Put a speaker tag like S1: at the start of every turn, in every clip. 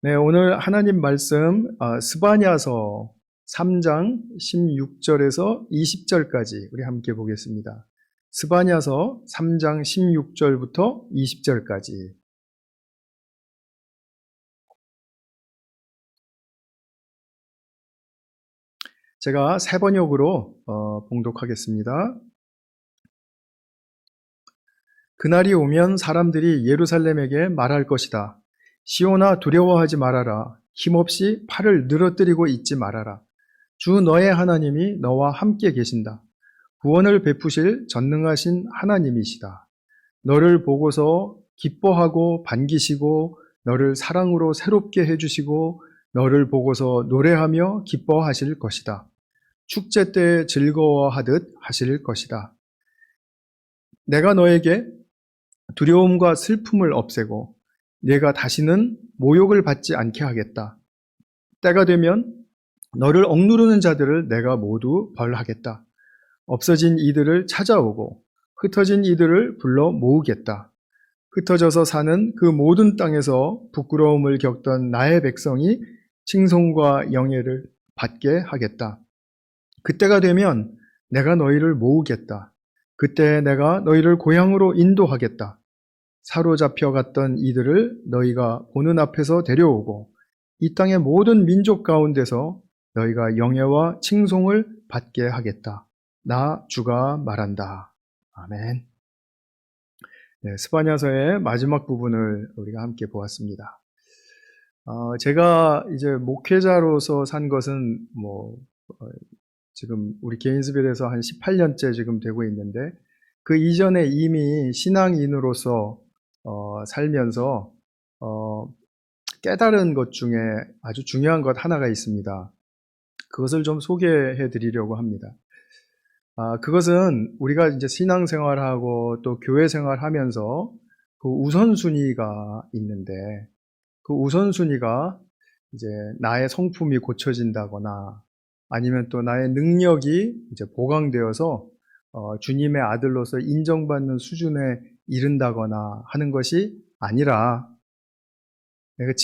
S1: 네, 오늘 하나님 말씀 스바냐서 3장 16절에서 20절까지 우리 함께 보겠습니다. 스바냐서 3장 16절부터 20절까지. 제가 새 번역으로 봉독하겠습니다. 그날이 오면 사람들이 예루살렘에게 말할 것이다. 시온아, 두려워하지 말아라. 힘없이 팔을 늘어뜨리고 있지 말아라. 주 너의 하나님이 너와 함께 계신다. 구원을 베푸실 전능하신 하나님이시다. 너를 보고서 기뻐하고 반기시고 너를 사랑으로 새롭게 해주시고 너를 보고서 노래하며 기뻐하실 것이다. 축제 때 즐거워하듯 하실 것이다. 내가 너에게 두려움과 슬픔을 없애고 내가 다시는 모욕을 받지 않게 하겠다. 때가 되면 너를 억누르는 자들을 내가 모두 벌하겠다. 없어진 이들을 찾아오고 흩어진 이들을 불러 모으겠다. 흩어져서 사는 그 모든 땅에서 부끄러움을 겪던 나의 백성이 칭송과 영예를 받게 하겠다. 그때가 되면 내가 너희를 모으겠다. 그때 내가 너희를 고향으로 인도하겠다. 사로잡혀 갔던 이들을 너희가 보는 앞에서 데려오고 이 땅의 모든 민족 가운데서 너희가 영예와 칭송을 받게 하겠다. 나 주가 말한다. 아멘. 네, 스바냐서의 마지막 부분을 우리가 함께 보았습니다. 제가 이제 목회자로서 산 것은 지금 우리 게인스빌에서 한 18년째 지금 되고 있는데 그 이전에 이미 신앙인으로서 살면서 깨달은 것 중에 아주 중요한 것 하나가 있습니다. 그것을 좀 소개해 드리려고 합니다. 그것은 우리가 이제 신앙생활하고 또 교회 생활하면서 그 우선순위가 있는데 그 우선순위가 이제 나의 성품이 고쳐진다거나 아니면 또 나의 능력이 이제 보강되어서 주님의 아들로서 인정받는 수준에 이른다거나 하는 것이 아니라 내가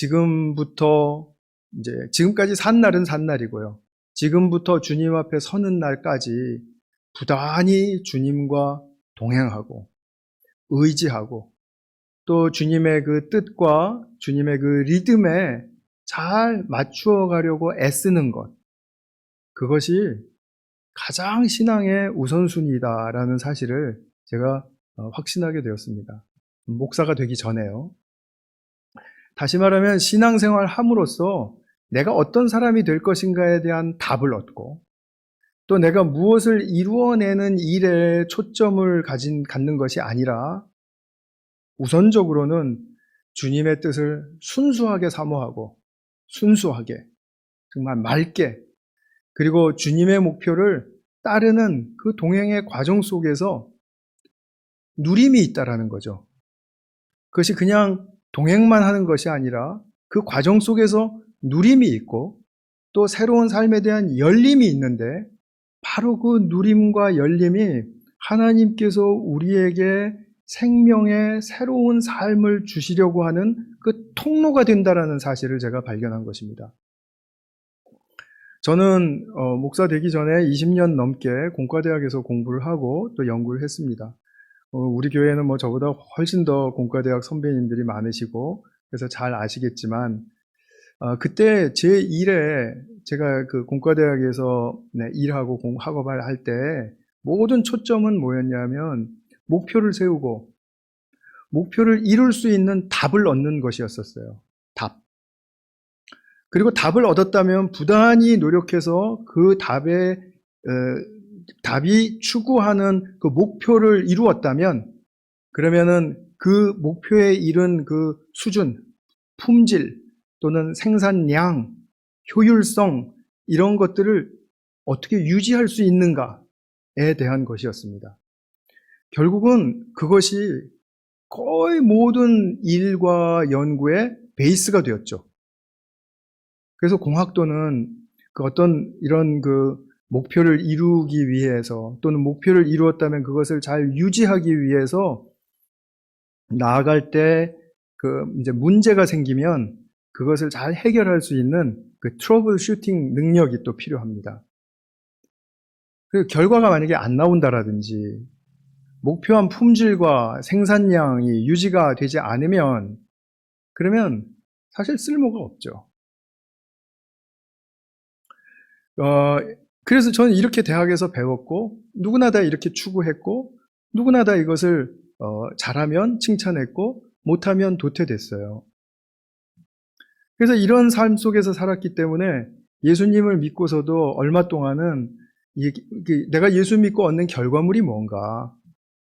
S1: 지금까지 산 날은 산 날이고요. 지금부터 주님 앞에 서는 날까지 부단히 주님과 동행하고 의지하고 또 주님의 그 뜻과 주님의 그 리듬에 잘 맞추어 가려고 애쓰는 것, 그것이 가장 신앙의 우선순위다라는 사실을 제가 확신하게 되었습니다. 목사가 되기 전에요. 다시 말하면 신앙생활 함으로써 내가 어떤 사람이 될 것인가에 대한 답을 얻고 또 내가 무엇을 이루어내는 일에 초점을 갖는 것이 아니라 우선적으로는 주님의 뜻을 순수하게 사모하고 순수하게 정말 맑게 그리고 주님의 목표를 따르는 그 동행의 과정 속에서 누림이 있다라는 거죠. 그것이 그냥 동행만 하는 것이 아니라 그 과정 속에서 누림이 있고 또 새로운 삶에 대한 열림이 있는데 바로 그 누림과 열림이 하나님께서 우리에게 생명의 새로운 삶을 주시려고 하는 그 통로가 된다라는 사실을 제가 발견한 것입니다. 저는 목사 되기 전에 20년 넘게 공과대학에서 공부를 하고 또 연구를 했습니다. 우리 교회는 저보다 훨씬 더 공과대학 선배님들이 많으시고 그래서 잘 아시겠지만 그때 제 일에 제가 그 공과대학에서 일하고 학업을 할 때 모든 초점은 뭐였냐면 목표를 세우고 목표를 이룰 수 있는 답을 얻는 것이었었어요. 답. 그리고 답을 얻었다면 부단히 노력해서 그 답이 추구하는 그 목표를 이루었다면 그러면은 그 목표에 이른 그 수준, 품질 또는 생산량, 효율성 이런 것들을 어떻게 유지할 수 있는가에 대한 것이었습니다. 결국은 그것이 거의 모든 일과 연구의 베이스가 되었죠. 그래서 공학도는 그 어떤 이런 그 목표를 이루기 위해서 또는 목표를 이루었다면 그것을 잘 유지하기 위해서 나아갈 때 그 이제 문제가 생기면 그것을 잘 해결할 수 있는 그 트러블 슈팅 능력이 또 필요합니다. 그 결과가 만약에 안 나온다라든지 목표한 품질과 생산량이 유지가 되지 않으면 그러면 사실 쓸모가 없죠. 그래서 저는 이렇게 대학에서 배웠고 누구나 다 이렇게 추구했고 누구나 다 이것을 잘하면 칭찬했고 못하면 도태됐어요. 그래서 이런 삶 속에서 살았기 때문에 예수님을 믿고서도 얼마 동안은 내가 예수 믿고 얻는 결과물이 뭔가,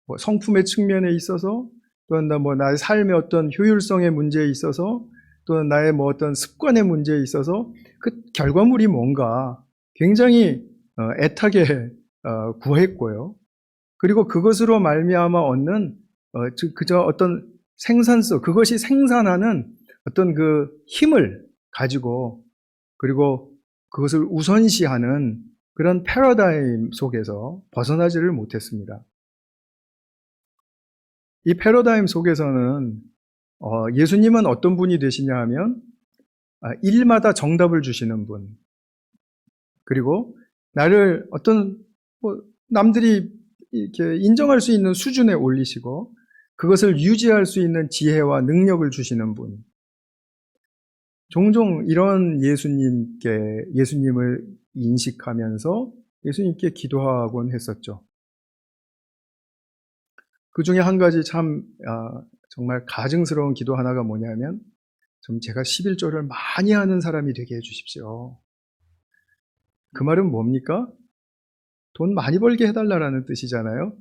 S1: 뭐 성품의 측면에 있어서 또는 나의 삶의 어떤 효율성의 문제에 있어서 또는 나의 뭐 어떤 습관의 문제에 있어서 그 결과물이 뭔가 굉장히 애타게 구했고요. 그리고 그것으로 말미암아 얻는 그저 어떤 생산성, 그것이 생산하는 어떤 그 힘을 가지고 그리고 그것을 우선시하는 그런 패러다임 속에서 벗어나지를 못했습니다. 이 패러다임 속에서는 예수님은 어떤 분이 되시냐 하면 일마다 정답을 주시는 분, 그리고 나를 어떤 남들이 이렇게 인정할 수 있는 수준에 올리시고 그것을 유지할 수 있는 지혜와 능력을 주시는 분. 종종 이런 예수님을 인식하면서 예수님께 기도하곤 했었죠. 그 중에 한 가지 정말 가증스러운 기도 하나가 뭐냐면 좀 제가 11조를 많이 하는 사람이 되게 해주십시오. 그 말은 뭡니까? 돈 많이 벌게 해달라는 뜻이잖아요.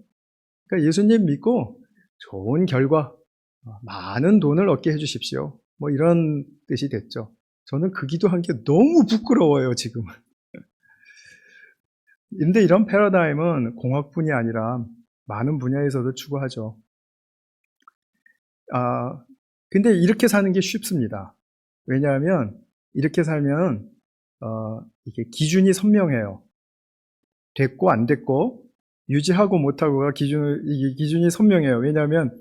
S1: 그러니까 예수님 믿고 좋은 결과, 많은 돈을 얻게 해주십시오. 뭐 이런 뜻이 됐죠. 저는 그 기도한 게 너무 부끄러워요, 지금은. 근데 이런 패러다임은 공학뿐이 아니라 많은 분야에서도 추구하죠. 근데 이렇게 사는 게 쉽습니다. 왜냐하면 이렇게 살면 이게 기준이 선명해요. 됐고 안 됐고 유지하고 못하고가 기준이 선명해요. 왜냐하면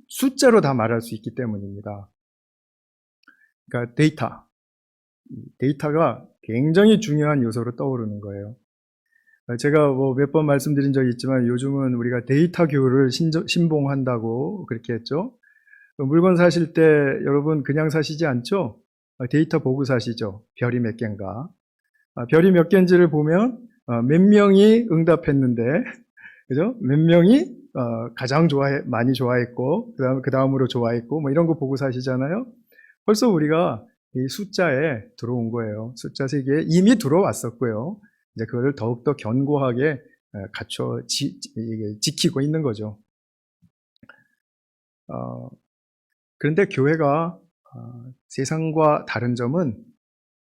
S1: 숫자로 다 말할 수 있기 때문입니다. 그러니까 데이터가 굉장히 중요한 요소로 떠오르는 거예요. 제가 몇 번 말씀드린 적이 있지만 요즘은 우리가 데이터 교류를 신봉한다고 그렇게 했죠. 물건 사실 때 여러분 그냥 사시지 않죠? 데이터 보고 사시죠. 별이 몇 개인가. 별이 몇 개인지를 보면 몇 명이 응답했는데, 그죠? 몇 명이 가장 많이 좋아했고 그 다음으로 좋아했고 뭐 이런 거 보고 사시잖아요. 벌써 우리가 이 숫자에 들어온 거예요. 숫자 세계에 이미 들어왔었고요. 이제 그거를 더욱더 견고하게 갖춰 지키고 있는 거죠. 그런데 교회가 세상과 다른 점은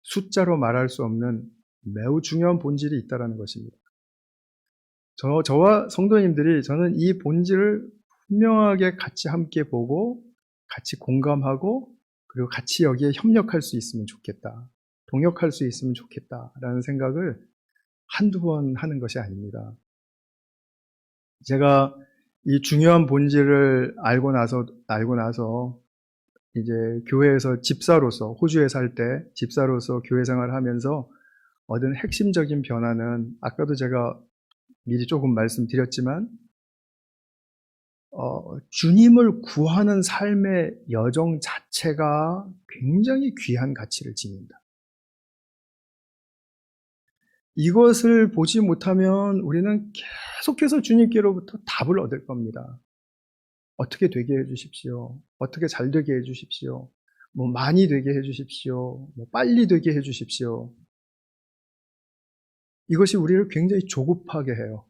S1: 숫자로 말할 수 없는 매우 중요한 본질이 있다는 것입니다. 저와 성도님들이 저는 이 본질을 분명하게 같이 함께 보고 같이 공감하고 그리고 같이 여기에 협력할 수 있으면 좋겠다. 동역할 수 있으면 좋겠다라는 생각을 한두 번 하는 것이 아닙니다. 제가 이 중요한 본질을 알고 나서 이제 교회에서 집사로서 호주에 살 때 집사로서 교회 생활을 하면서 얻은 핵심적인 변화는 아까도 제가 미리 조금 말씀드렸지만 주님을 구하는 삶의 여정 자체가 굉장히 귀한 가치를 지닙니다. 이것을 보지 못하면 우리는 계속해서 주님께로부터 답을 얻을 겁니다. 어떻게 되게 해주십시오. 어떻게 잘 되게 해주십시오. 뭐 많이 되게 해주십시오. 뭐 빨리 되게 해주십시오. 이것이 우리를 굉장히 조급하게 해요.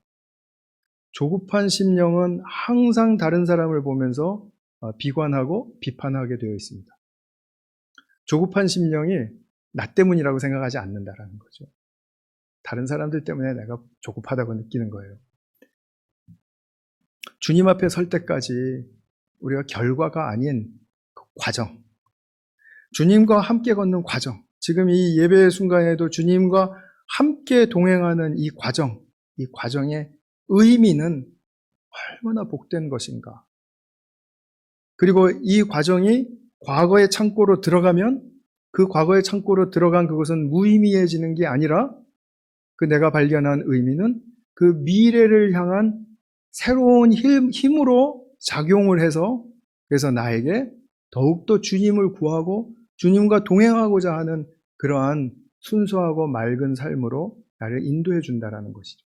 S1: 조급한 심령은 항상 다른 사람을 보면서 비관하고 비판하게 되어 있습니다. 조급한 심령이 나 때문이라고 생각하지 않는다라는 거죠. 다른 사람들 때문에 내가 조급하다고 느끼는 거예요. 주님 앞에 설 때까지 우리가 결과가 아닌 그 과정, 주님과 함께 걷는 과정, 지금 이 예배의 순간에도 주님과 함께 동행하는 이 과정의 의미는 얼마나 복된 것인가. 그리고 이 과정이 과거의 창고로 들어가면 그 과거의 창고로 들어간 그것은 무의미해지는 게 아니라 그 내가 발견한 의미는 그 미래를 향한 새로운 힘으로 작용을 해서 그래서 나에게 더욱더 주님을 구하고 주님과 동행하고자 하는 그러한 순수하고 맑은 삶으로 나를 인도해 준다라는 것이죠.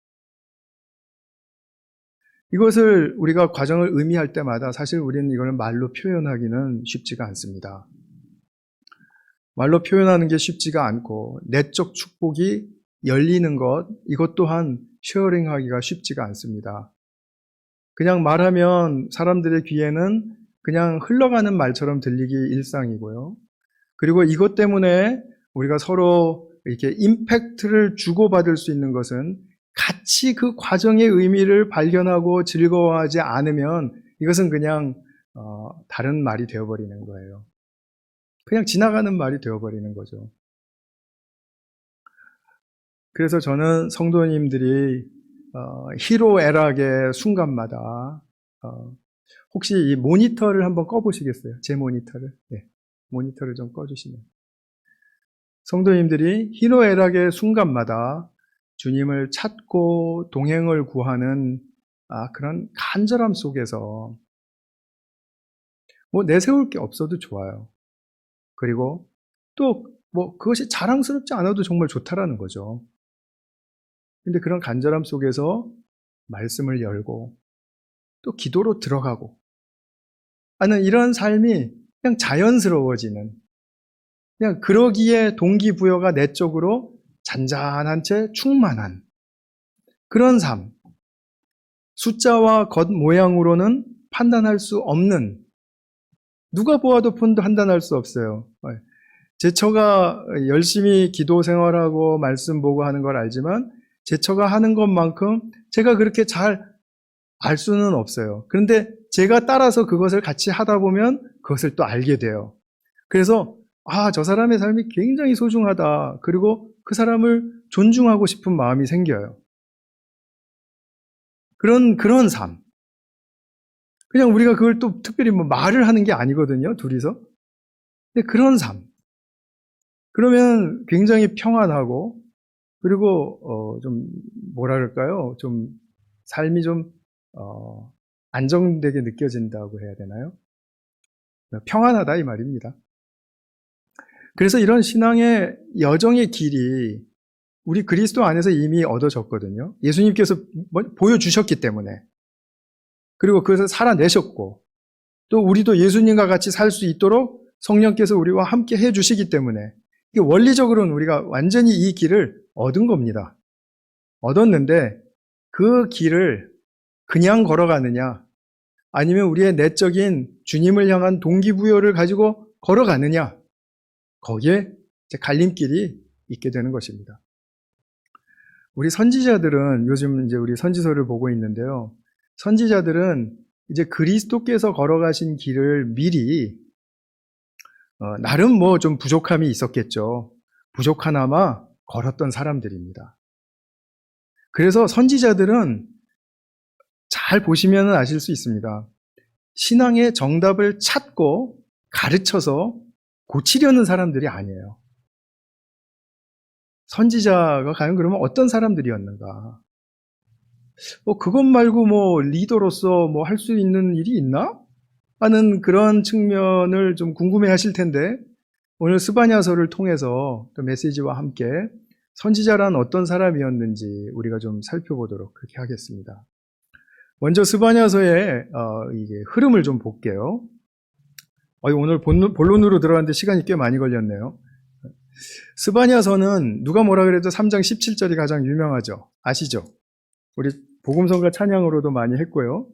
S1: 이것을 우리가 과정을 의미할 때마다 사실 우리는 이걸 말로 표현하기는 쉽지가 않습니다. 말로 표현하는 게 쉽지가 않고 내적 축복이 열리는 것, 이것 또한 쉐어링하기가 쉽지가 않습니다. 그냥 말하면 사람들의 귀에는 그냥 흘러가는 말처럼 들리기 일상이고요. 그리고 이것 때문에 우리가 서로 이렇게 임팩트를 주고받을 수 있는 것은 같이 그 과정의 의미를 발견하고 즐거워하지 않으면 이것은 그냥 다른 말이 되어버리는 거예요. 그냥 지나가는 말이 되어버리는 거죠. 그래서 저는 성도님들이 희로애락의 순간마다 혹시 이 모니터를 한번 꺼보시겠어요? 제 모니터를. 네, 모니터를 좀 꺼주시면. 성도님들이 희로애락의 순간마다 주님을 찾고 동행을 구하는 그런 간절함 속에서 뭐 내세울 게 없어도 좋아요. 그리고 또 뭐 그것이 자랑스럽지 않아도 정말 좋다라는 거죠. 근데 그런 간절함 속에서 말씀을 열고 또 기도로 들어가고 하는 이런 삶이 그냥 자연스러워지는, 그냥 그러기에 동기부여가 내적으로 잔잔한 채 충만한 그런 삶. 숫자와 겉모양으로는 판단할 수 없는, 누가 보아도 판단할 수 없어요. 제처가 열심히 기도 생활하고 말씀 보고 하는 걸 알지만 제처가 하는 것만큼 제가 그렇게 잘 알 수는 없어요. 그런데 제가 따라서 그것을 같이 하다 보면 그것을 또 알게 돼요. 그래서 저 사람의 삶이 굉장히 소중하다. 그리고 그 사람을 존중하고 싶은 마음이 생겨요. 그런 삶. 그냥 우리가 그걸 또 특별히 뭐 말을 하는 게 아니거든요, 둘이서. 근데 그런 삶. 그러면 굉장히 평안하고, 그리고, 좀, 뭐라 그럴까요? 좀, 삶이 좀, 안정되게 느껴진다고 해야 되나요? 평안하다, 이 말입니다. 그래서 이런 신앙의 여정의 길이 우리 그리스도 안에서 이미 얻어졌거든요. 예수님께서 보여주셨기 때문에. 그리고 그것을 살아내셨고, 또 우리도 예수님과 같이 살 수 있도록 성령께서 우리와 함께 해주시기 때문에, 이게 원리적으로는 우리가 완전히 이 길을 얻은 겁니다. 얻었는데, 그 길을 그냥 걸어가느냐, 아니면 우리의 내적인 주님을 향한 동기부여를 가지고 걸어가느냐, 거기에 이제 갈림길이 있게 되는 것입니다. 우리 선지자들은 요즘 이제 우리 선지서를 보고 있는데요. 선지자들은 이제 그리스도께서 걸어가신 길을 미리 나름 뭐 좀 부족함이 있었겠죠. 부족하나마 걸었던 사람들입니다. 그래서 선지자들은 잘 보시면 아실 수 있습니다. 신앙의 정답을 찾고 가르쳐서 고치려는 사람들이 아니에요. 선지자가 과연 그러면 어떤 사람들이었는가? 그것 말고 뭐 리더로서 뭐 할 수 있는 일이 있나? 하는 그런 측면을 좀 궁금해 하실 텐데, 오늘 스바냐서를 통해서 또 메시지와 함께 선지자란 어떤 사람이었는지 우리가 좀 살펴보도록 그렇게 하겠습니다. 먼저 스바냐서의 이게 흐름을 좀 볼게요. 오늘 본론으로 들어갔는데 시간이 꽤 많이 걸렸네요. 스바냐서는 누가 뭐라 그래도 3장 17절이 가장 유명하죠. 아시죠? 우리 복음성가 찬양으로도 많이 했고요.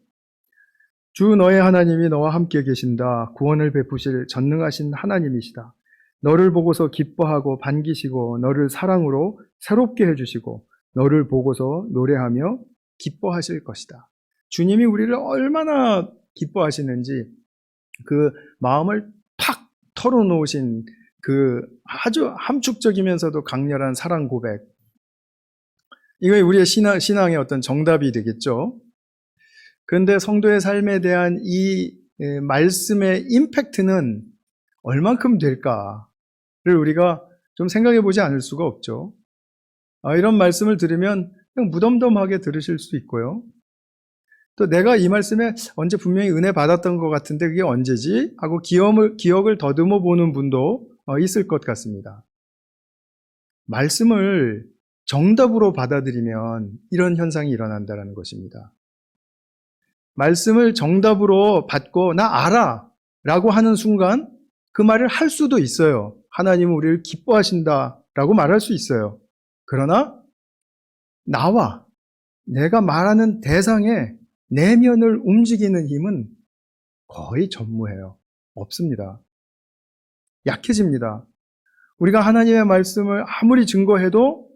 S1: 주 너의 하나님이 너와 함께 계신다. 구원을 베푸실 전능하신 하나님이시다. 너를 보고서 기뻐하고 반기시고 너를 사랑으로 새롭게 해주시고 너를 보고서 노래하며 기뻐하실 것이다. 주님이 우리를 얼마나 기뻐하시는지 그 마음을 팍 털어놓으신 그 아주 함축적이면서도 강렬한 사랑 고백, 이거 우리의 신앙의 어떤 정답이 되겠죠. 그런데 성도의 삶에 대한 이 말씀의 임팩트는 얼만큼 될까를 우리가 좀 생각해 보지 않을 수가 없죠. 이런 말씀을 들으면 그냥 무덤덤하게 들으실 수 있고요. 또 내가 이 말씀에 언제 분명히 은혜 받았던 것 같은데 그게 언제지? 하고 기억을 더듬어 보는 분도 있을 것 같습니다. 말씀을 정답으로 받아들이면 이런 현상이 일어난다는 것입니다. 말씀을 정답으로 받고 나 알아 라고 하는 순간 그 말을 할 수도 있어요. 하나님은 우리를 기뻐하신다 라고 말할 수 있어요. 그러나 나와 내가 말하는 대상의 내면을 움직이는 힘은 거의 전무해요. 없습니다. 약해집니다. 우리가 하나님의 말씀을 아무리 증거해도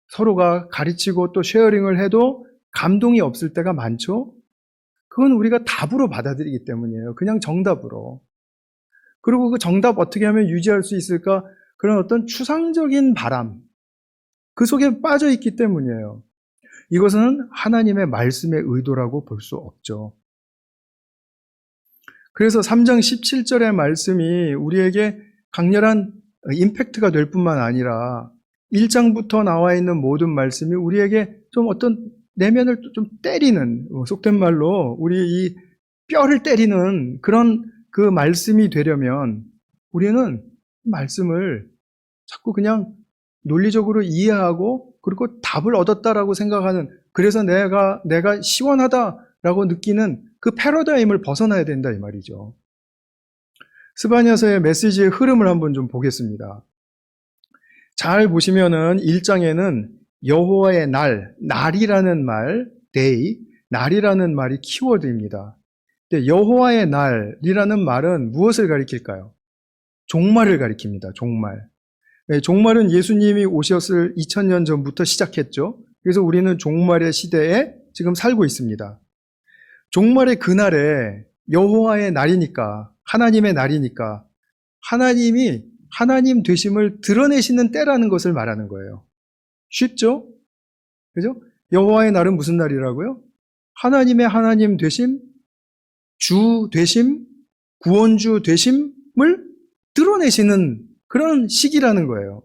S1: 서로가 가르치고 또 쉐어링을 해도 감동이 없을 때가 많죠. 그건 우리가 답으로 받아들이기 때문이에요. 그냥 정답으로. 그리고 그 정답 어떻게 하면 유지할 수 있을까? 그런 어떤 추상적인 바람, 그 속에 빠져 있기 때문이에요. 이것은 하나님의 말씀의 의도라고 볼 수 없죠. 그래서 3장 17절의 말씀이 우리에게 강렬한 임팩트가 될 뿐만 아니라 1장부터 나와 있는 모든 말씀이 우리에게 좀 어떤 내면을 좀 때리는, 속된 말로 우리 이 뼈를 때리는 그런 그 말씀이 되려면 우리는 말씀을 자꾸 그냥 논리적으로 이해하고 그리고 답을 얻었다라고 생각하는, 그래서 내가 시원하다라고 느끼는 그 패러다임을 벗어나야 된다 이 말이죠. 스바냐서의 메시지의 흐름을 한번 좀 보겠습니다. 잘 보시면은 1장에는 여호와의 날이라는 말, day, 날이라는 말이 키워드입니다. 근데 여호와의 날이라는 말은 무엇을 가리킬까요? 종말을 가리킵니다. 종말. 네, 종말은 예수님이 오셨을 2000년 전부터 시작했죠. 그래서 우리는 종말의 시대에 지금 살고 있습니다. 종말의 그날에 여호와의 날이니까, 하나님의 날이니까 하나님이 하나님 되심을 드러내시는 때라는 것을 말하는 거예요. 쉽죠? 그죠? 여호와의 날은 무슨 날이라고요? 하나님의 하나님 되심, 주 되심, 구원주 되심을 드러내시는 그런 시기라는 거예요.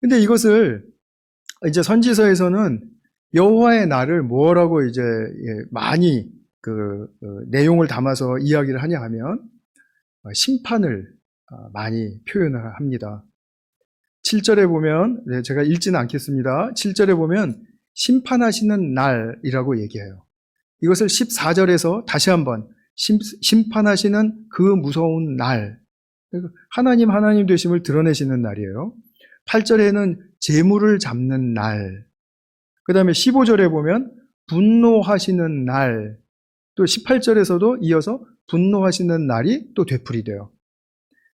S1: 근데 이것을 이제 선지서에서는 여호와의 날을 뭐라고 이제 많이 내용을 담아서 이야기를 하냐 하면 심판을 많이 표현을 합니다. 7절에 보면, 제가 읽지는 않겠습니다. 7절에 보면 심판하시는 날이라고 얘기해요. 이것을 14절에서 다시 한번 심판하시는 그 무서운 날, 하나님 되심을 드러내시는 날이에요. 8절에는 재물을 잡는 날, 그 다음에 15절에 보면 분노하시는 날, 또 18절에서도 이어서 분노하시는 날이 또 되풀이돼요.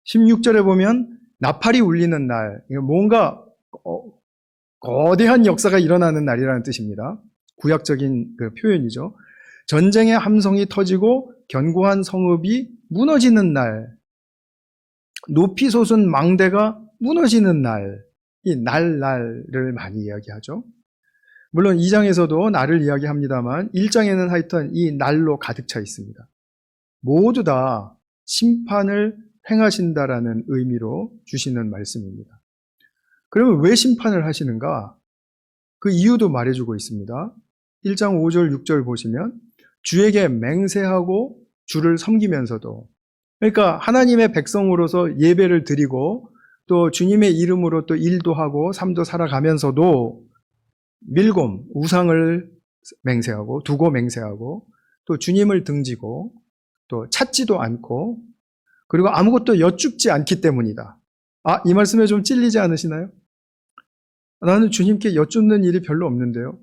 S1: 16절에 보면 나팔이 울리는 날, 뭔가 거대한 역사가 일어나는 날이라는 뜻입니다. 구약적인 그 표현이죠. 전쟁의 함성이 터지고 견고한 성읍이 무너지는 날, 높이 솟은 망대가 무너지는 날, 이 날을 많이 이야기하죠. 물론 2장에서도 날을 이야기합니다만 1장에는 하여튼 이 날로 가득 차 있습니다. 모두 다 심판을 행하신다라는 의미로 주시는 말씀입니다. 그러면 왜 심판을 하시는가? 그 이유도 말해주고 있습니다. 1장 5절 6절 보시면 주에게 맹세하고 주를 섬기면서도, 그러니까 하나님의 백성으로서 예배를 드리고 또 주님의 이름으로 또 일도 하고 삶도 살아가면서도 밀곰, 우상을 맹세하고 두고 맹세하고 또 주님을 등지고 또 찾지도 않고 그리고 아무것도 여쭙지 않기 때문이다. 이 말씀에 좀 찔리지 않으시나요? 나는 주님께 여쭙는 일이 별로 없는데요.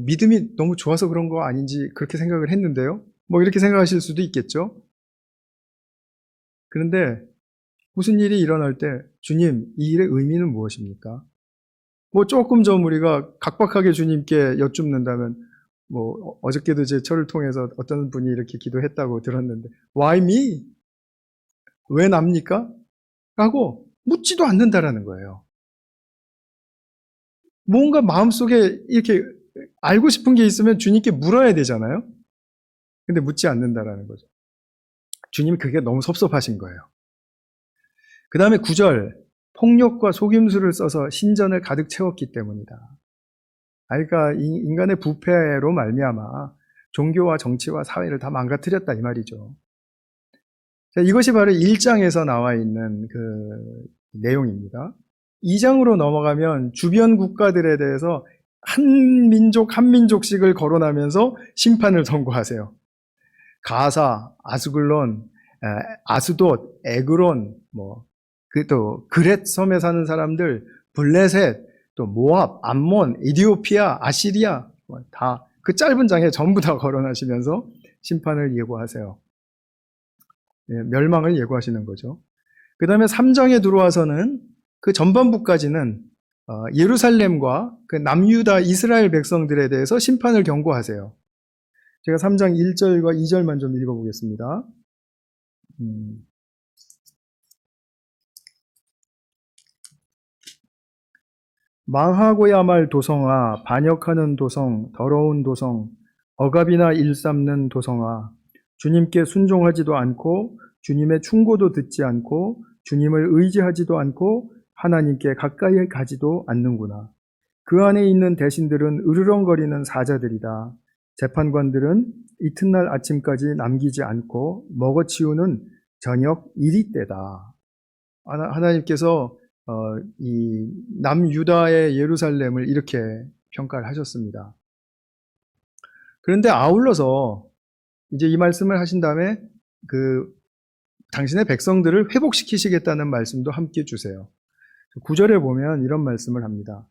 S1: 믿음이 너무 좋아서 그런 거 아닌지 그렇게 생각을 했는데요. 뭐 이렇게 생각하실 수도 있겠죠. 그런데 무슨 일이 일어날 때 주님, 이 일의 의미는 무엇입니까? 뭐 조금 좀 우리가 각박하게 주님께 여쭙는다면, 뭐 어저께도 제 철을 통해서 어떤 분이 이렇게 기도했다고 들었는데 Why me? 왜 납니까? 라고 묻지도 않는다라는 거예요. 뭔가 마음속에 이렇게 알고 싶은 게 있으면 주님께 물어야 되잖아요. 근데 묻지 않는다라는 거죠. 주님이 그게 너무 섭섭하신 거예요. 그 다음에 9절, 폭력과 속임수를 써서 신전을 가득 채웠기 때문이다. 그러니까 인간의 부패로 말미암아 종교와 정치와 사회를 다 망가뜨렸다 이 말이죠. 자, 이것이 바로 1장에서 나와 있는 그 내용입니다. 2장으로 넘어가면 주변 국가들에 대해서 한 민족 한 민족씩을 거론하면서 심판을 선고하세요. 가사, 아스글론, 아스돗, 에그론, 또 그렛 섬에 사는 사람들, 블레셋, 또 모압, 암몬, 이디오피아, 아시리아, 다 그 짧은 장에 전부 다 거론하시면서 심판을 예고하세요. 멸망을 예고하시는 거죠. 그 다음에 3장에 들어와서는 그 전반부까지는 예루살렘과 그 남유다 이스라엘 백성들에 대해서 심판을 경고하세요. 제가 3장 1절과 2절만 좀 읽어보겠습니다. 망하고야 말 도성아, 반역하는 도성, 더러운 도성, 억압이나 일삼는 도성아, 주님께 순종하지도 않고 주님의 충고도 듣지 않고 주님을 의지하지도 않고 하나님께 가까이 가지도 않는구나. 그 안에 있는 대신들은 으르렁거리는 사자들이다. 재판관들은 이튿날 아침까지 남기지 않고 먹어치우는 저녁 이리때다. 하나님께서 이 남유다의 예루살렘을 이렇게 평가를 하셨습니다. 그런데 아울러서 이제 이 말씀을 하신 다음에 당신의 백성들을 회복시키시겠다는 말씀도 함께 주세요. 9절에 보면 이런 말씀을 합니다.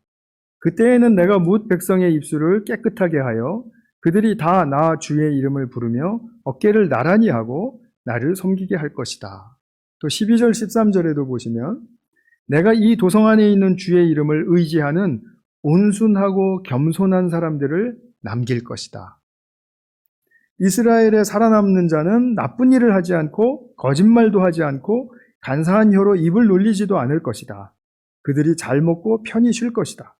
S1: 그때에는 내가 뭇 백성의 입술을 깨끗하게 하여 그들이 다 나 주의 이름을 부르며 어깨를 나란히 하고 나를 섬기게 할 것이다. 또 12절 13절에도 보시면 내가 이 도성 안에 있는 주의 이름을 의지하는 온순하고 겸손한 사람들을 남길 것이다. 이스라엘에 살아남는 자는 나쁜 일을 하지 않고 거짓말도 하지 않고 간사한 혀로 입을 놀리지도 않을 것이다. 그들이 잘 먹고 편히 쉴 것이다.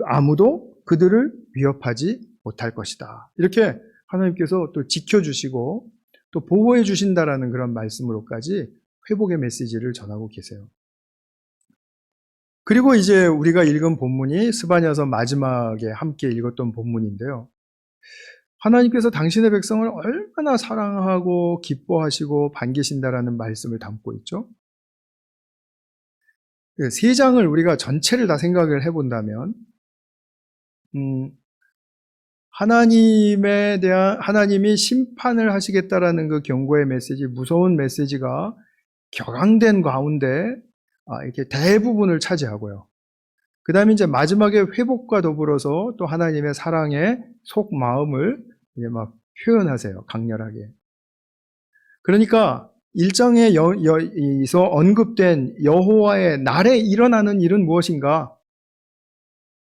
S1: 아무도 그들을 위협하지 못할 것이다. 이렇게 하나님께서 또 지켜주시고 또 보호해 주신다라는 그런 말씀으로까지 회복의 메시지를 전하고 계세요. 그리고 이제 우리가 읽은 본문이 스바냐서 마지막에 함께 읽었던 본문인데요. 하나님께서 당신의 백성을 얼마나 사랑하고 기뻐하시고 반기신다라는 말씀을 담고 있죠. 세 장을 우리가 전체를 다 생각을 해본다면 하나님이 심판을 하시겠다라는 그 경고의 메시지, 무서운 메시지가 격앙된 가운데 이렇게 대부분을 차지하고요. 그 다음에 이제 마지막에 회복과 더불어서 또 하나님의 사랑의 속마음을 이제 막 표현하세요. 강렬하게. 그러니까 1장에서 언급된 여호와의 날에 일어나는 일은 무엇인가?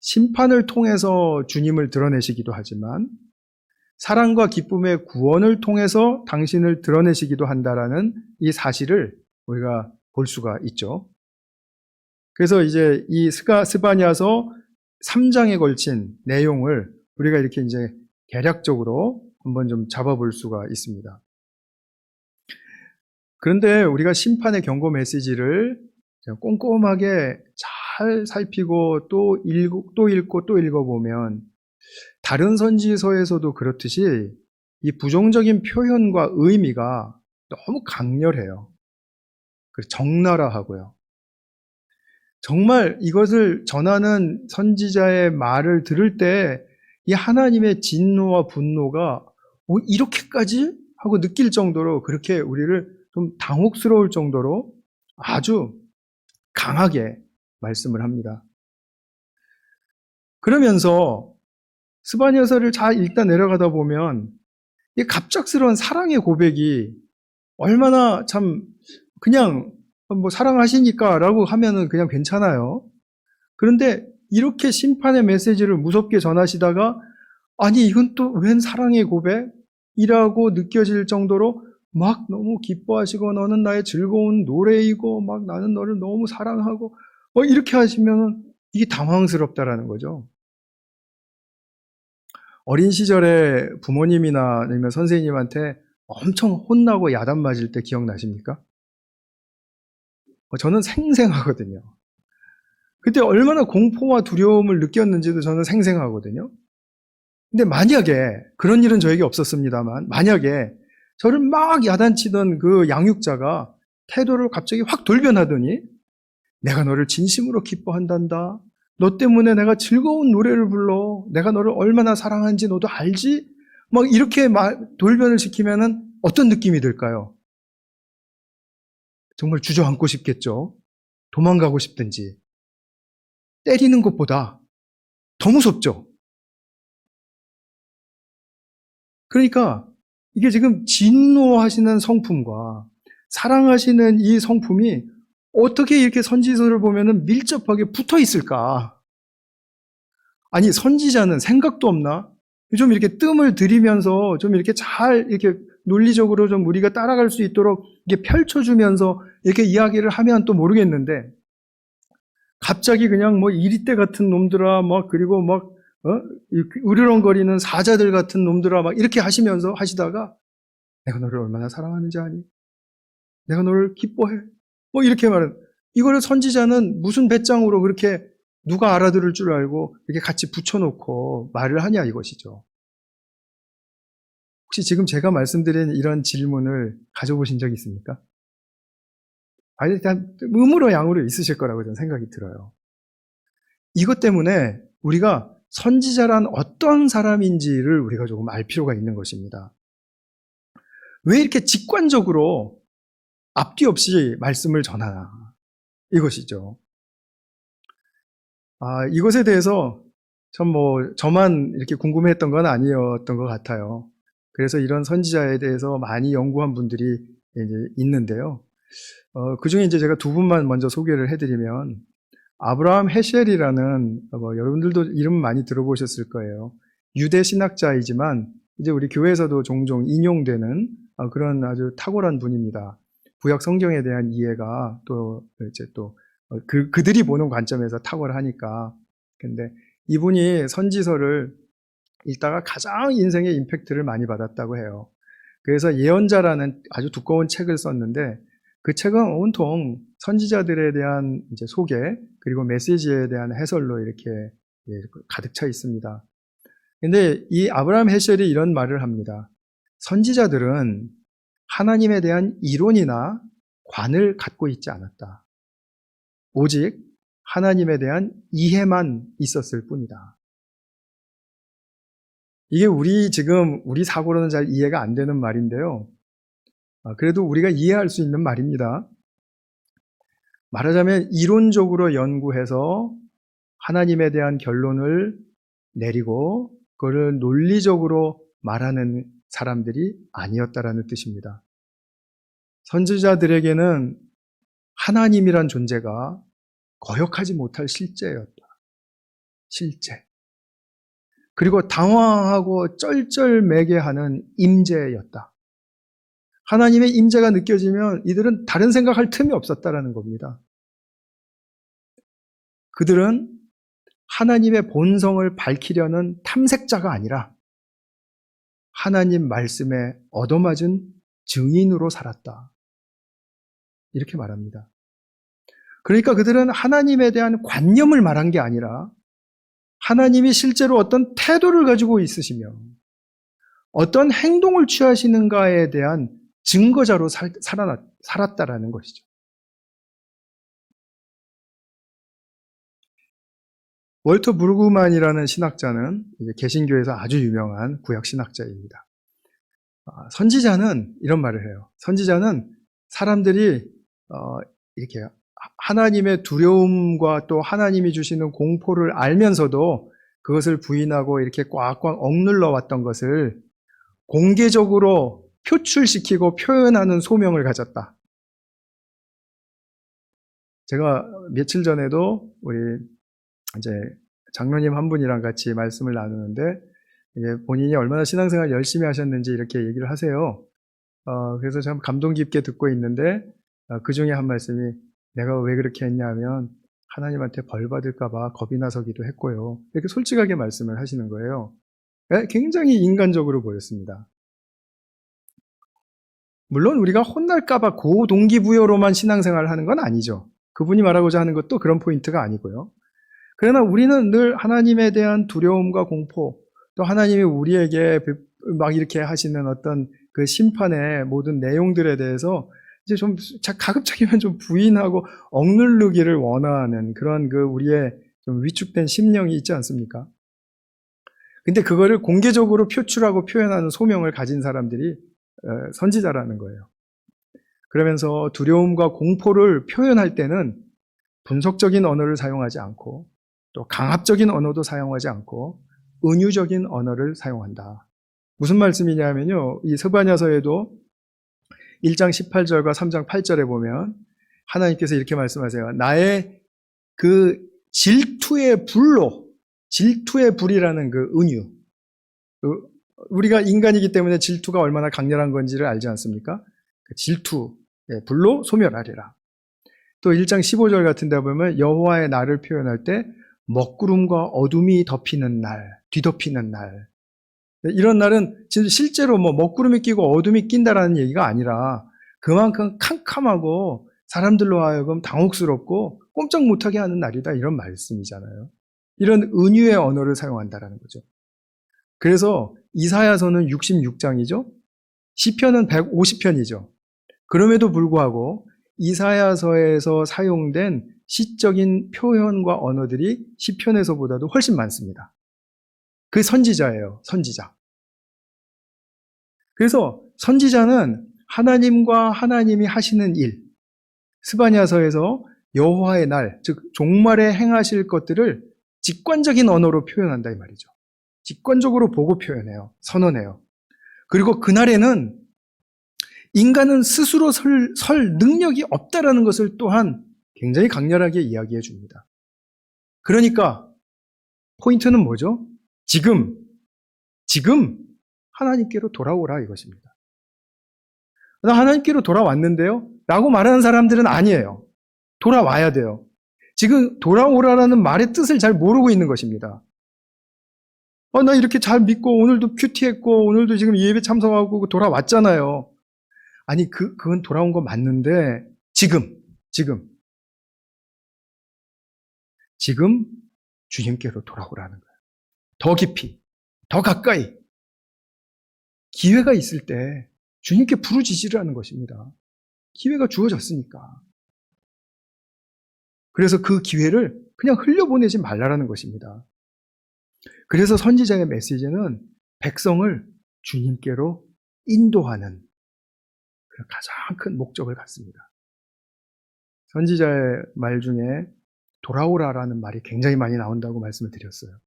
S1: 심판을 통해서 주님을 드러내시기도 하지만 사랑과 기쁨의 구원을 통해서 당신을 드러내시기도 한다라는 이 사실을 우리가 볼 수가 있죠. 그래서 이제 이 스바냐서 3장에 걸친 내용을 우리가 이렇게 이제 개략적으로 한번 좀 잡아볼 수가 있습니다. 그런데 우리가 심판의 경고 메시지를 꼼꼼하게 잘 살피고 또 읽고 또 읽어보면 다른 선지서에서도 그렇듯이 이 부정적인 표현과 의미가 너무 강렬해요. 그리고 적나라하고요. 정말 이것을 전하는 선지자의 말을 들을 때 이 하나님의 진노와 분노가 이렇게까지 하고 느낄 정도로 그렇게 우리를 좀 당혹스러울 정도로 아주 강하게 말씀을 합니다. 그러면서 스바냐서를 잘 읽다 내려가다 보면 이 갑작스러운 사랑의 고백이 얼마나 참 그냥 사랑하시니까 라고 하면은 그냥 괜찮아요. 그런데 이렇게 심판의 메시지를 무섭게 전하시다가 아니 이건 또 웬 사랑의 고백이라고 느껴질 정도로 막 너무 기뻐하시고 너는 나의 즐거운 노래이고 막 나는 너를 너무 사랑하고 이렇게 하시면 이게 당황스럽다라는 거죠. 어린 시절에 부모님이나 아니면 선생님한테 엄청 혼나고 야단 맞을 때 기억나십니까? 저는 생생하거든요. 그때 얼마나 공포와 두려움을 느꼈는지도 저는 생생하거든요. 근데 만약에, 그런 일은 저에게 없었습니다만, 만약에 저를 막 야단치던 그 양육자가 태도를 갑자기 확 돌변하더니, 내가 너를 진심으로 기뻐한단다. 너 때문에 내가 즐거운 노래를 불러. 내가 너를 얼마나 사랑하는지 너도 알지? 막 이렇게 돌변을 시키면은 어떤 느낌이 들까요? 정말 주저앉고 싶겠죠. 도망가고 싶든지. 때리는 것보다 더 무섭죠. 그러니까 이게 지금 진노하시는 성품과 사랑하시는 이 성품이 어떻게 이렇게 선지서를 보면은 밀접하게 붙어 있을까? 아니, 선지자는 생각도 없나? 좀 이렇게 뜸을 들이면서 좀 이렇게 잘 이렇게 논리적으로 좀 우리가 따라갈 수 있도록 이렇게 펼쳐주면서 이렇게 이야기를 하면 또 모르겠는데, 갑자기 그냥 뭐 이리떼 같은 놈들아, 막 그리고 막 으르렁거리는 사자들 같은 놈들아, 막 이렇게 하시다가 내가 너를 얼마나 사랑하는지 아니? 내가 너를 기뻐해. 뭐 이렇게 말은, 이거를 선지자는 무슨 배짱으로 그렇게 누가 알아들을 줄 알고 이렇게 같이 붙여놓고 말을 하냐 이것이죠. 혹시 지금 제가 말씀드린 이런 질문을 가져보신 적 있습니까? 아니, 일단 음으로 양으로 있으실 거라고 저는 생각이 들어요. 이것 때문에 우리가 선지자란 어떤 사람인지를 우리가 조금 알 필요가 있는 것입니다. 왜 이렇게 직관적으로 앞뒤 없이 말씀을 전하나? 이것이죠. 이것에 대해서 저만 이렇게 궁금해했던 건 아니었던 것 같아요. 그래서 이런 선지자에 대해서 많이 연구한 분들이 이제 있는데요. 그 중에 이제 제가 두 분만 먼저 소개를 해드리면, 아브라함 헤셸이라는, 여러분들도 이름 많이 들어보셨을 거예요. 유대 신학자이지만, 이제 우리 교회에서도 종종 인용되는 그런 아주 탁월한 분입니다. 구약 성경에 대한 이해가 그들이 보는 관점에서 탁월하니까. 근데 이분이 선지서를 읽다가 가장 인생의 임팩트를 많이 받았다고 해요. 그래서 예언자라는 아주 두꺼운 책을 썼는데, 그 책은 온통 선지자들에 대한 이제 소개, 그리고 메시지에 대한 해설로 이렇게 가득 차 있습니다. 근데 이 아브라함 헤셜이 이런 말을 합니다. 선지자들은 하나님에 대한 이론이나 관을 갖고 있지 않았다. 오직 하나님에 대한 이해만 있었을 뿐이다. 이게 우리 사고로는 잘 이해가 안 되는 말인데요. 그래도 우리가 이해할 수 있는 말입니다. 말하자면 이론적으로 연구해서 하나님에 대한 결론을 내리고 그걸 논리적으로 말하는 사람들이 아니었다라는 뜻입니다. 선지자들에게는 하나님이란 존재가 거역하지 못할 실제였다. 실제. 그리고 당황하고 쩔쩔매게 하는 임재였다. 하나님의 임재가 느껴지면 이들은 다른 생각할 틈이 없었다라는 겁니다. 그들은 하나님의 본성을 밝히려는 탐색자가 아니라 하나님 말씀에 얻어맞은 증인으로 살았다. 이렇게 말합니다. 그러니까 그들은 하나님에 대한 관념을 말한 게 아니라 하나님이 실제로 어떤 태도를 가지고 있으시며 어떤 행동을 취하시는가에 대한 증거자로 살았다라는 것이죠. 월터 브루그만이라는 신학자는 개신교에서 아주 유명한 구약 신학자입니다. 선지자는 이런 말을 해요. 선지자는 사람들이 이렇게 하나님의 두려움과 또 하나님이 주시는 공포를 알면서도 그것을 부인하고 이렇게 꽉꽉 억눌러 왔던 것을 공개적으로 표출시키고 표현하는 소명을 가졌다. 제가 며칠 전에도 우리 이제 장로님 한 분이랑 같이 말씀을 나누는데 본인이 얼마나 신앙생활 열심히 하셨는지 이렇게 얘기를 하세요. 그래서 참 감동 깊게 듣고 있는데 그 중에 한 말씀이 내가 왜 그렇게 했냐면 하나님한테 벌 받을까봐 겁이 나서기도 했고요. 이렇게 솔직하게 말씀을 하시는 거예요. 굉장히 인간적으로 보였습니다. 물론 우리가 혼날까봐 고동기부여로만 신앙생활을 하는 건 아니죠. 그분이 말하고자 하는 것도 그런 포인트가 아니고요. 그러나 우리는 늘 하나님에 대한 두려움과 공포, 또 하나님이 우리에게 막 이렇게 하시는 어떤 그 심판의 모든 내용들에 대해서 이제 좀 가급적이면 좀 부인하고 억누르기를 원하는 그런 그 우리의 좀 위축된 심령이 있지 않습니까? 근데 그거를 공개적으로 표출하고 표현하는 소명을 가진 사람들이 선지자라는 거예요. 그러면서 두려움과 공포를 표현할 때는 분석적인 언어를 사용하지 않고 또 강압적인 언어도 사용하지 않고 은유적인 언어를 사용한다. 무슨 말씀이냐면요. 이 스바냐서에도 1장 18절과 3장 8절에 보면 하나님께서 이렇게 말씀하세요. 나의 그 질투의 불이라는 그 은유. 우리가 인간이기 때문에 질투가 얼마나 강렬한 건지를 알지 않습니까? 그 질투의 불로 소멸하리라. 또 1장 15절 같은 데 보면 여호와의 날을 표현할 때 먹구름과 어둠이 덮이는 날, 뒤덮이는 날. 이런 날은 실제로 뭐 먹구름이 끼고 어둠이 낀다라는 얘기가 아니라 그만큼 캄캄하고 사람들로 하여금 당혹스럽고 꼼짝 못하게 하는 날이다, 이런 말씀이잖아요. 이런 은유의 언어를 사용한다라는 거죠. 그래서 이사야서는 66장이죠. 시편은 150편이죠. 그럼에도 불구하고 이사야서에서 사용된 시적인 표현과 언어들이 시편에서보다도 훨씬 많습니다. 그 선지자예요, 선지자. 그래서 선지자는 하나님과 하나님이 하시는 일, 스바냐서에서 여호와의 날, 즉 종말에 행하실 것들을 직관적인 언어로 표현한다 이 말이죠. 직관적으로 보고 표현해요. 선언해요. 그리고 그날에는 인간은 스스로 설 능력이 없다라는 것을 또한 굉장히 강렬하게 이야기해 줍니다. 그러니까 포인트는 뭐죠? 지금 하나님께로 돌아오라 이것입니다. 나 하나님께로 돌아왔는데요? 라고 말하는 사람들은 아니에요. 돌아와야 돼요. 지금 돌아오라라는 말의 뜻을 잘 모르고 있는 것입니다. 나 이렇게 잘 믿고 오늘도 큐티했고 오늘도 지금 예배 참석하고 돌아왔잖아요. 아니 그건 돌아온 거 맞는데 지금 주님께로 돌아오라는 거예요. 더 깊이, 더 가까이 기회가 있을 때 주님께 부르짖으라는 것입니다. 기회가 주어졌으니까. 그래서 그 기회를 그냥 흘려보내지 말라라는 것입니다. 그래서 선지자의 메시지는 백성을 주님께로 인도하는 가장 큰 목적을 갖습니다. 선지자의 말 중에 돌아오라라는 말이 굉장히 많이 나온다고 말씀을 드렸어요.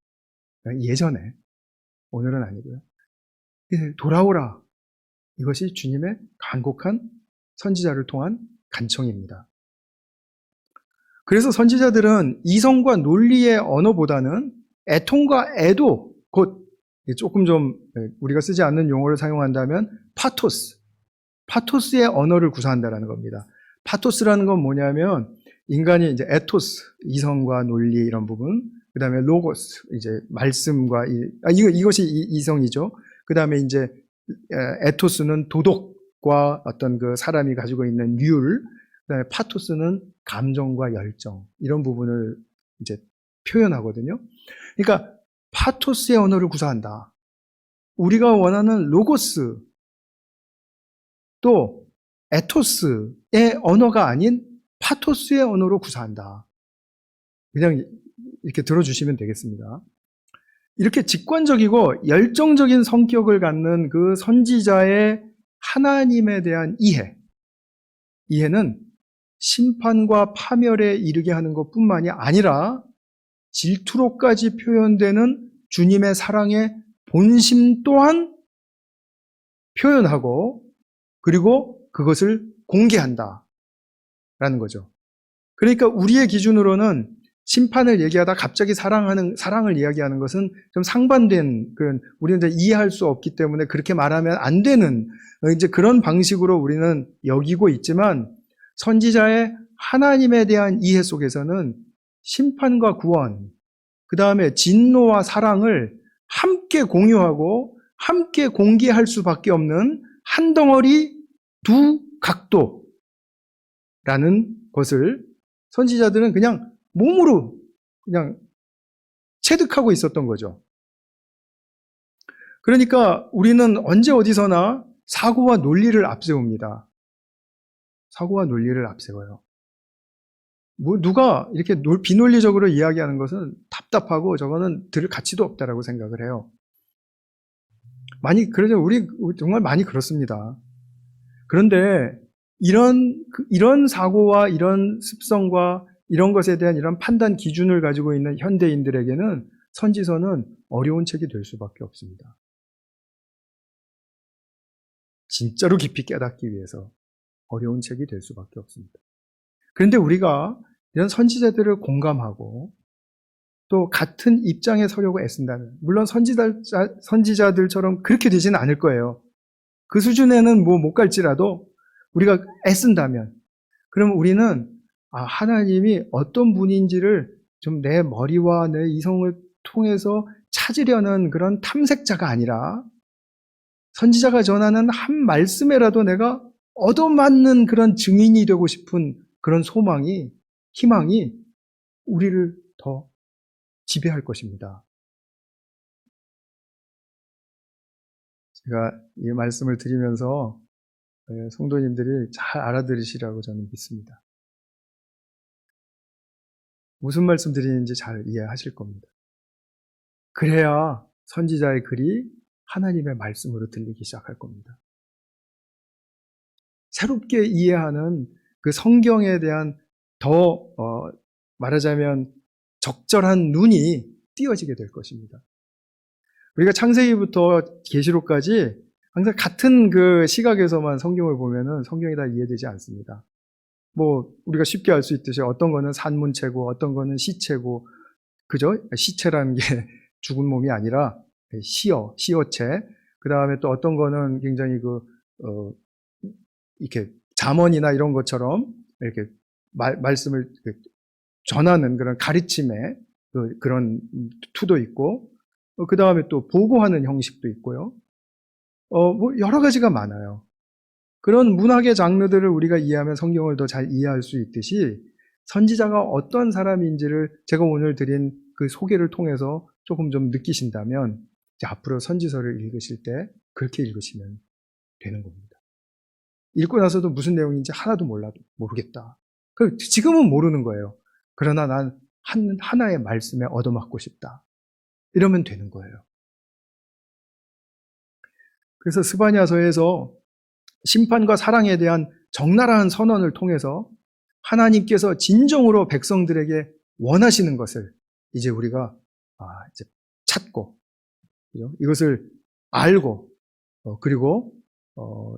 S1: 예전에, 오늘은 아니고요. 돌아오라. 이것이 주님의 간곡한 선지자를 통한 간청입니다. 그래서 선지자들은 이성과 논리의 언어보다는 애통과 애도, 곧 조금 좀 우리가 쓰지 않는 용어를 사용한다면 파토스의 언어를 구사한다는 겁니다. 파토스라는 건 뭐냐면 인간이 이제 에토스, 이성과 논리 이런 부분, 그 다음에 로고스, 이제 말씀과 이것이 이성이죠. 그 다음에 이제 에토스는 도덕과 어떤 그 사람이 가지고 있는 율, 그 다음에 파토스는 감정과 열정 이런 부분을 이제 표현하거든요. 그러니까 파토스의 언어를 구사한다. 우리가 원하는 로고스, 또 에토스의 언어가 아닌 파토스의 언어로 구사한다. 그냥 이렇게 들어주시면 되겠습니다. 이렇게 직관적이고 열정적인 성격을 갖는 그 선지자의 하나님에 대한 이해는 심판과 파멸에 이르게 하는 것뿐만이 아니라 질투로까지 표현되는 주님의 사랑의 본심 또한 표현하고 그리고 그것을 공개한다라는 거죠. 그러니까 우리의 기준으로는 심판을 얘기하다 갑자기 사랑을 이야기하는 것은 좀 상반된 우리는 이제 이해할 수 없기 때문에 그렇게 말하면 안 되는 이제 그런 방식으로 우리는 여기고 있지만 선지자의 하나님에 대한 이해 속에서는 심판과 구원, 그 다음에 진노와 사랑을 함께 공유하고 함께 공개할 수밖에 없는 한 덩어리 두 각도라는 것을 선지자들은 그냥 몸으로 그냥 체득하고 있었던 거죠. 그러니까 우리는 언제 어디서나 사고와 논리를 앞세웁니다. 사고와 논리를 앞세워요. 누가 이렇게 비논리적으로 이야기하는 것은 답답하고 저거는 들을 가치도 없다라고 생각을 해요. 그래서 우리 정말 많이 그렇습니다. 그런데 이런 사고와 이런 습성과 이런 것에 대한 이런 판단 기준을 가지고 있는 현대인들에게는 선지서는 어려운 책이 될 수밖에 없습니다. 진짜로 깊이 깨닫기 위해서 어려운 책이 될 수밖에 없습니다. 그런데 우리가 이런 선지자들을 공감하고 또 같은 입장에 서려고 애쓴다면, 물론 선지자들처럼 그렇게 되지는 않을 거예요. 그 수준에는 못 갈지라도 우리가 애쓴다면, 그럼 우리는 하나님이 어떤 분인지를 좀 내 머리와 내 이성을 통해서 찾으려는 그런 탐색자가 아니라 선지자가 전하는 한 말씀에라도 내가 얻어맞는 그런 증인이 되고 싶은 그런 희망이 우리를 더 지배할 것입니다. 제가 이 말씀을 드리면서 성도님들이 잘 알아들으시라고 저는 믿습니다. 무슨 말씀 드리는지 잘 이해하실 겁니다. 그래야 선지자의 글이 하나님의 말씀으로 들리기 시작할 겁니다. 새롭게 이해하는 그 성경에 대한 더 말하자면 적절한 눈이 띄어지게 될 것입니다. 우리가 창세기부터 계시록까지 항상 같은 그 시각에서만 성경을 보면은 성경이 다 이해되지 않습니다. 우리가 쉽게 알 수 있듯이 어떤 거는 산문체고 어떤 거는 시체고, 그죠? 시체라는 게 죽은 몸이 아니라 시어체. 그 다음에 또 어떤 거는 굉장히 이렇게 잠언이나 이런 것처럼 이렇게 말씀을 전하는 그런 가르침의 그런 투도 있고, 그 다음에 또 보고하는 형식도 있고요. 여러 가지가 많아요. 그런 문학의 장르들을 우리가 이해하면 성경을 더 잘 이해할 수 있듯이 선지자가 어떤 사람인지를 제가 오늘 드린 그 소개를 통해서 조금 좀 느끼신다면 이제 앞으로 선지서를 읽으실 때 그렇게 읽으시면 되는 겁니다. 읽고 나서도 무슨 내용인지 하나도 모르겠다. 지금은 모르는 거예요. 그러나 난 하나의 말씀에 얻어맞고 싶다. 이러면 되는 거예요. 그래서 스바냐서에서 심판과 사랑에 대한 적나라한 선언을 통해서 하나님께서 진정으로 백성들에게 원하시는 것을 이제 우리가 이제 찾고, 그죠? 이것을 알고, 그리고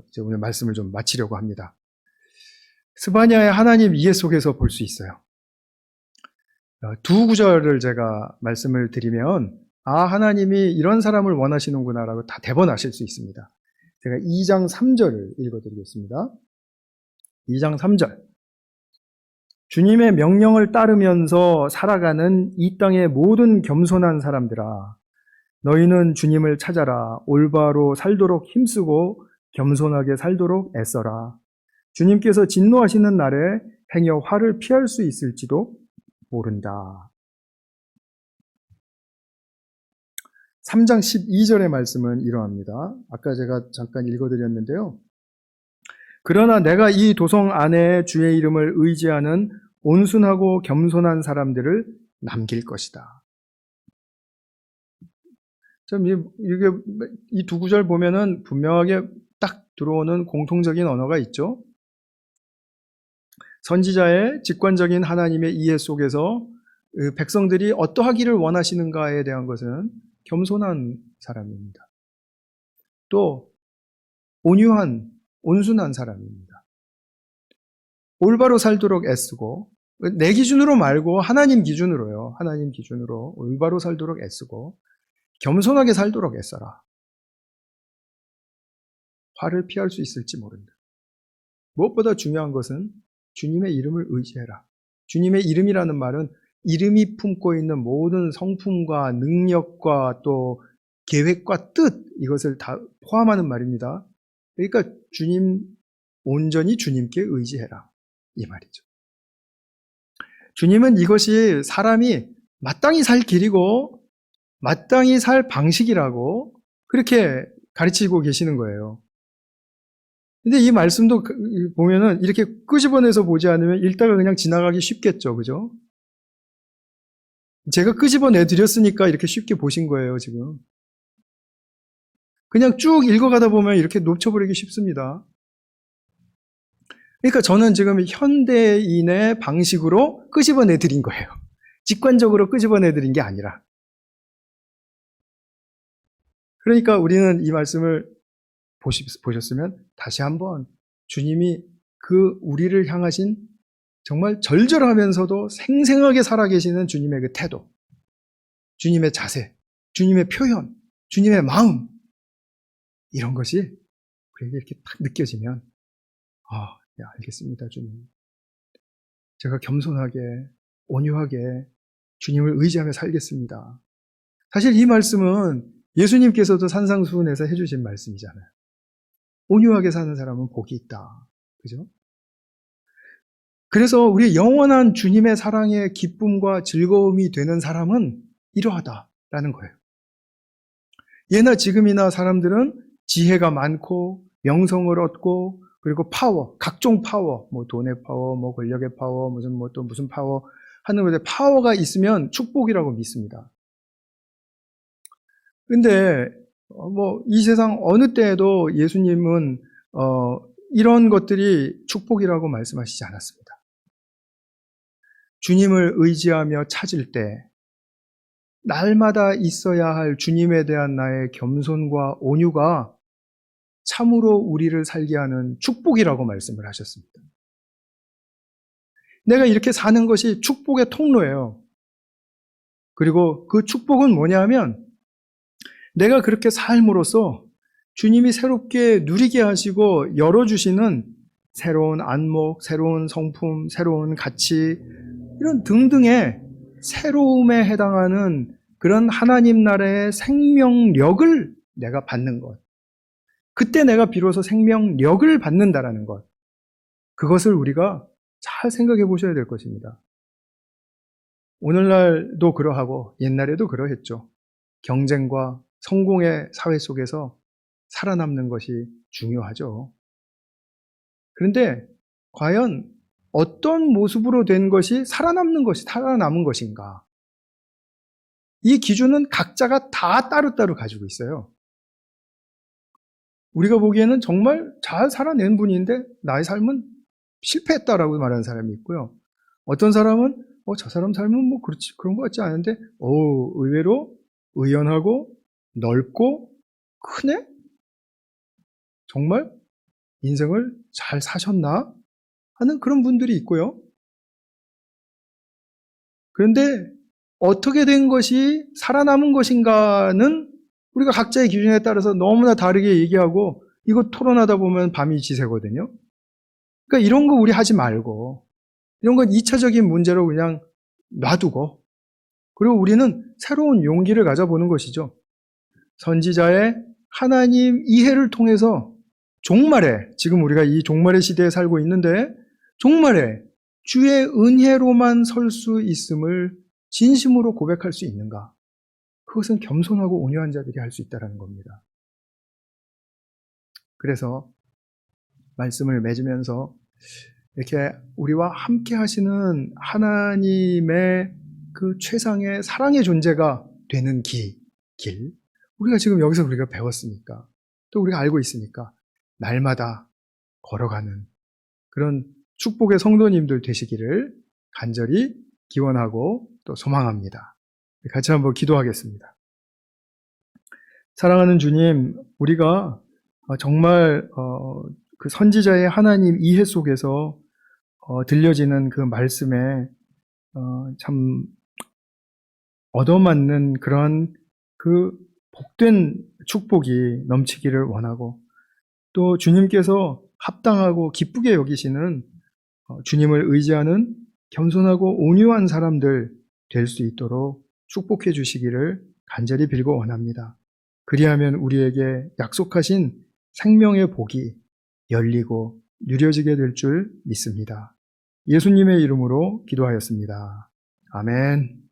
S1: 이제 오늘 말씀을 좀 마치려고 합니다. 스바냐의 하나님 이해 속에서 볼 수 있어요. 두 구절을 제가 말씀을 드리면 하나님이 이런 사람을 원하시는구나라고 다 대번하실 수 있습니다. 제가 2장 3절을 읽어드리겠습니다. 2장 3절. 주님의 명령을 따르면서 살아가는 이 땅의 모든 겸손한 사람들아, 너희는 주님을 찾아라. 올바로 살도록 힘쓰고 겸손하게 살도록 애써라. 주님께서 진노하시는 날에 행여 화를 피할 수 있을지도 모른다. 3장 12절의 말씀은 이러합니다. 아까 제가 잠깐 읽어드렸는데요. 그러나 내가 이 도성 안에 주의 이름을 의지하는 온순하고 겸손한 사람들을 남길 것이다. 이 두 구절 보면은 분명하게 딱 들어오는 공통적인 언어가 있죠. 선지자의 직관적인 하나님의 이해 속에서 백성들이 어떠하기를 원하시는가에 대한 것은 겸손한 사람입니다. 또 온유한, 온순한 사람입니다. 올바로 살도록 애쓰고, 내 기준으로 말고 하나님 기준으로요. 하나님 기준으로 올바로 살도록 애쓰고 겸손하게 살도록 애써라. 화를 피할 수 있을지 모른다. 무엇보다 중요한 것은 주님의 이름을 의지해라. 주님의 이름이라는 말은 이름이 품고 있는 모든 성품과 능력과 또 계획과 뜻, 이것을 다 포함하는 말입니다. 그러니까 주님 온전히 주님께 의지해라. 이 말이죠. 주님은 이것이 사람이 마땅히 살 길이고 마땅히 살 방식이라고 그렇게 가르치고 계시는 거예요. 근데 이 말씀도 보면은 이렇게 끄집어내서 보지 않으면 읽다가 그냥 지나가기 쉽겠죠. 그죠? 제가 끄집어내 드렸으니까 이렇게 쉽게 보신 거예요, 지금. 그냥 쭉 읽어가다 보면 이렇게 놓쳐버리기 쉽습니다. 그러니까 저는 지금 현대인의 방식으로 끄집어내 드린 거예요. 직관적으로 끄집어내 드린 게 아니라. 그러니까 우리는 이 말씀을 보셨으면 다시 한번 주님이 그 우리를 향하신 정말 절절하면서도 생생하게 살아계시는 주님의 그 태도, 주님의 자세, 주님의 표현, 주님의 마음, 이런 것이 우리에게 이렇게 딱 느껴지면 네, 알겠습니다, 주님. 제가 겸손하게, 온유하게 주님을 의지하며 살겠습니다. 사실 이 말씀은 예수님께서도 산상수훈에서 해주신 말씀이잖아요. 온유하게 사는 사람은 복이 있다. 그죠? 그래서 우리 영원한 주님의 사랑의 기쁨과 즐거움이 되는 사람은 이러하다라는 거예요. 예나 지금이나 사람들은 지혜가 많고 명성을 얻고 그리고 파워, 각종 파워, 뭐 돈의 파워, 뭐 권력의 파워, 무슨 파워 하는 것에 파워가 있으면 축복이라고 믿습니다. 근데 이 세상 어느 때에도 예수님은 이런 것들이 축복이라고 말씀하시지 않았습니다. 주님을 의지하며 찾을 때 날마다 있어야 할 주님에 대한 나의 겸손과 온유가 참으로 우리를 살게 하는 축복이라고 말씀을 하셨습니다. 내가 이렇게 사는 것이 축복의 통로예요. 그리고 그 축복은 뭐냐면 내가 그렇게 삶으로써 주님이 새롭게 누리게 하시고 열어주시는 새로운 안목, 새로운 성품, 새로운 가치 이런 등등의 새로움에 해당하는 그런 하나님 나라의 생명력을 내가 받는 것. 그때 내가 비로소 생명력을 받는다라는 것. 그것을 우리가 잘 생각해 보셔야 될 것입니다. 오늘날도 그러하고 옛날에도 그러했죠. 경쟁과 성공의 사회 속에서 살아남는 것이 중요하죠. 그런데 과연 어떤 모습으로 된 것이 살아남는 것인가? 이 기준은 각자가 다 따로따로 가지고 있어요. 우리가 보기에는 정말 잘 살아낸 분인데 나의 삶은 실패했다라고 말하는 사람이 있고요. 어떤 사람은 저 사람 삶은 그런 것 같지 않은데 의외로 의연하고 넓고 크네? 정말 인생을 잘 사셨나? 하는 그런 분들이 있고요. 그런데 어떻게 된 것이 살아남은 것인가는 우리가 각자의 기준에 따라서 너무나 다르게 얘기하고 이거 토론하다 보면 밤이 지새거든요. 그러니까 이런 거 우리 하지 말고 이런 건 2차적인 문제로 그냥 놔두고 그리고 우리는 새로운 용기를 가져보는 것이죠. 선지자의 하나님 이해를 통해서 종말에 지금 우리가 이 종말의 시대에 살고 있는데 종말에 주의 은혜로만 설 수 있음을 진심으로 고백할 수 있는가? 그것은 겸손하고 온유한 자들이 할 수 있다는 겁니다. 그래서 말씀을 맺으면서 이렇게 우리와 함께 하시는 하나님의 그 최상의 사랑의 존재가 되는 길, 우리가 지금 여기서 우리가 배웠으니까 또 우리가 알고 있으니까 날마다 걸어가는 그런 축복의 성도님들 되시기를 간절히 기원하고 또 소망합니다. 같이 한번 기도하겠습니다. 사랑하는 주님, 우리가 정말 그 선지자의 하나님 이해 속에서 들려지는 그 말씀에 참 얻어맞는 그런 그 복된 축복이 넘치기를 원하고 또 주님께서 합당하고 기쁘게 여기시는 주님을 의지하는 겸손하고 온유한 사람들 될 수 있도록 축복해 주시기를 간절히 빌고 원합니다. 그리하면 우리에게 약속하신 생명의 복이 열리고 누려지게 될 줄 믿습니다. 예수님의 이름으로 기도하였습니다. 아멘.